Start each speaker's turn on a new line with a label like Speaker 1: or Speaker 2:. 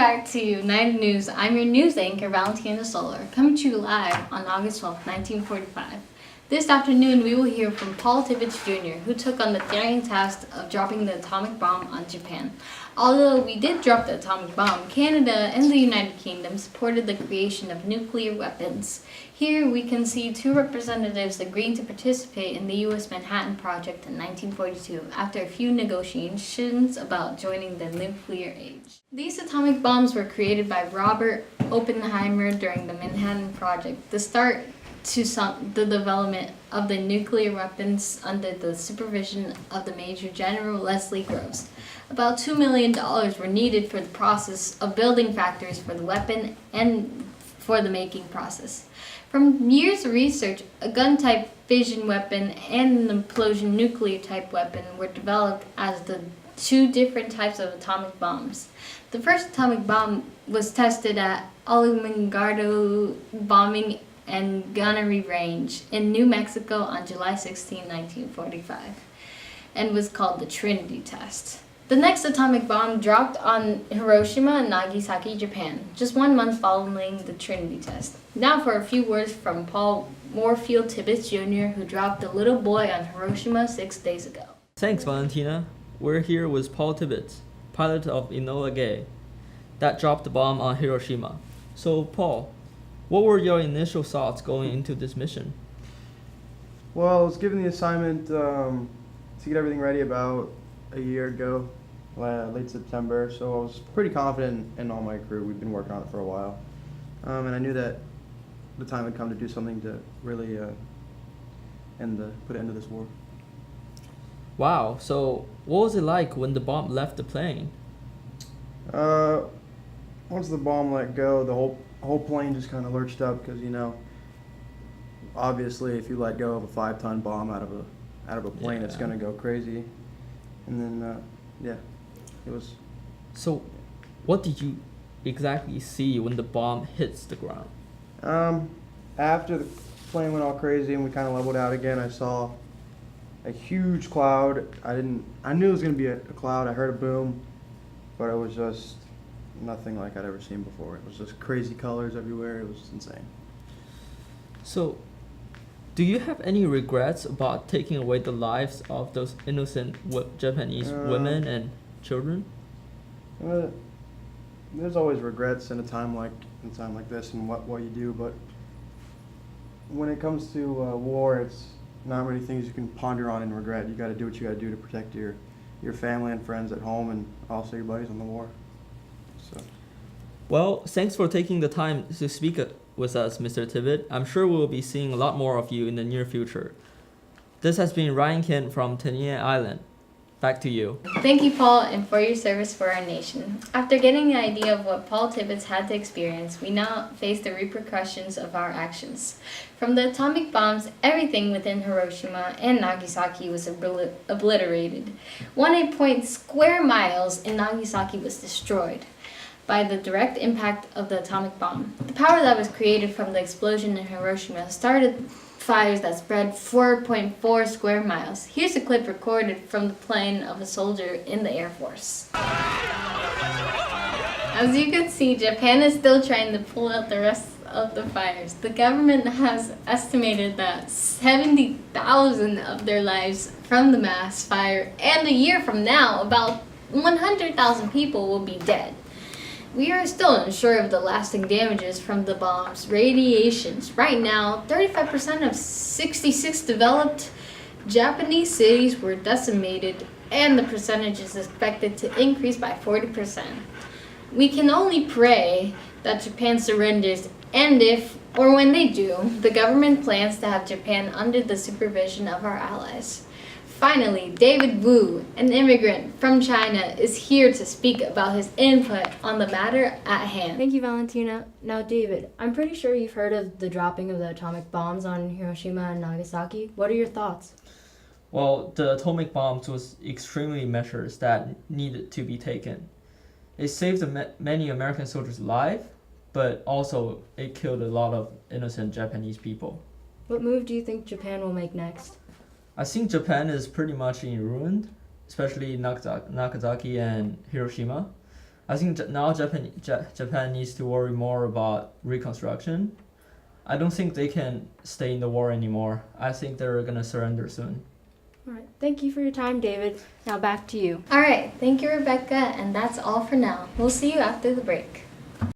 Speaker 1: back to United News. I'm your news anchor, Valentina Solar, coming to you live on August 12, 1945. This afternoon, we will hear from Paul Tibbets Jr., who took on the daring task of dropping the atomic bomb on Japan. Although we did drop the atomic bomb, Canada and the United Kingdom supported the creation of nuclear weapons. Here we can see two representatives agreeing to participate in the U.S. Manhattan Project in 1942 after a few negotiations about joining the nuclear age. These atomic bombs were created by Robert Oppenheimer during the Manhattan Project, the start to the development of the nuclear weapons under the supervision of the Major General Leslie Groves. About $2 million were needed for the process of building factories for the weapon and for the making process. From years of research, a gun-type fission weapon and an implosion nuclear-type weapon were developed as the two different types of atomic bombs. The first atomic bomb was tested at Alamogordo Bombing and Gunnery Range in New Mexico on July 16, 1945, and was called the Trinity Test. The next atomic bomb dropped on Hiroshima and Nagasaki, Japan, just 1 month following the Trinity Test. Now for a few words from Paul Moorfield Tibbets Jr., who dropped the little boy on Hiroshima 6 days ago.
Speaker 2: Thanks, Valentina. We're here with Paul Tibbets, pilot of Enola Gay, that dropped the bomb on Hiroshima. So, Paul, what were your initial thoughts going into this mission?
Speaker 3: Well, I was given the assignment to get everything ready about a year ago, late September, so I was pretty confident in all my crew. We've been working on it for a while, and I knew that the time had come to do something to really put an end to this war.
Speaker 2: Wow, so what was it like when the bomb left the plane?
Speaker 3: Once the bomb let go, the whole plane just kind of lurched up because, obviously if you let go of a 5-ton bomb out of a plane, it's going to go crazy. And then, it was.
Speaker 2: So, what did you exactly see when the bomb hits the ground?
Speaker 3: After the plane went all crazy and we kind of leveled out again, I saw a huge cloud. I knew it was going to be a cloud. I heard a boom, but it was just nothing like I'd ever seen before. It was just crazy colors everywhere. It was insane.
Speaker 2: So, do you have any regrets about taking away the lives of those innocent Japanese women and children?
Speaker 3: There's always regrets in a time like this and what you do, but when it comes to war, it's not many things you can ponder on and regret. You got to do what you got to do to protect your family and friends at home, and also your buddies on the war. So.
Speaker 2: Well, thanks for taking the time to speak with us, Mr. Tibbet. I'm sure we will be seeing a lot more of you in the near future. This has been Ryan Kent from Tinian Island. Back to you.
Speaker 1: Thank you, Paul, and for your service for our nation. After getting the idea of what Paul Tibbets had to experience, we now face the repercussions of our actions. From the atomic bombs, everything within Hiroshima and Nagasaki was obliterated. 1.8 square miles in Nagasaki was destroyed by the direct impact of the atomic bomb. The power that was created from the explosion in Hiroshima started fires that spread 4.4 square miles. Here's a clip recorded from the plane of a soldier in the Air Force. As you can see, Japan is still trying to pull out the rest of the fires. The government has estimated that 70,000 of their lives from the mass fire, and a year from now, about 100,000 people will be dead. We are still unsure of the lasting damages from the bomb's radiations. Right now, 35% of 66 developed Japanese cities were decimated, and the percentage is expected to increase by 40%. We can only pray that Japan surrenders, and if, or when they do, the government plans to have Japan under the supervision of our allies. Finally, David Wu, an immigrant from China, is here to speak about his input on the matter at hand.
Speaker 4: Thank you, Valentina. Now, David, I'm pretty sure you've heard of the dropping of the atomic bombs on Hiroshima and Nagasaki. What are your thoughts?
Speaker 2: Well, the atomic bombs was extremely measures that needed to be taken. It saved many American soldiers' lives, but also it killed a lot of innocent Japanese people.
Speaker 4: What move do you think Japan will make next?
Speaker 2: I think Japan is pretty much in ruin, especially Nagasaki and Hiroshima. I think now Japan needs to worry more about reconstruction. I don't think they can stay in the war anymore. I think they're gonna surrender soon.
Speaker 4: All right. Thank you for your time, David. Now back to you.
Speaker 1: All right, thank you, Rebecca, and that's all for now. We'll see you after the break.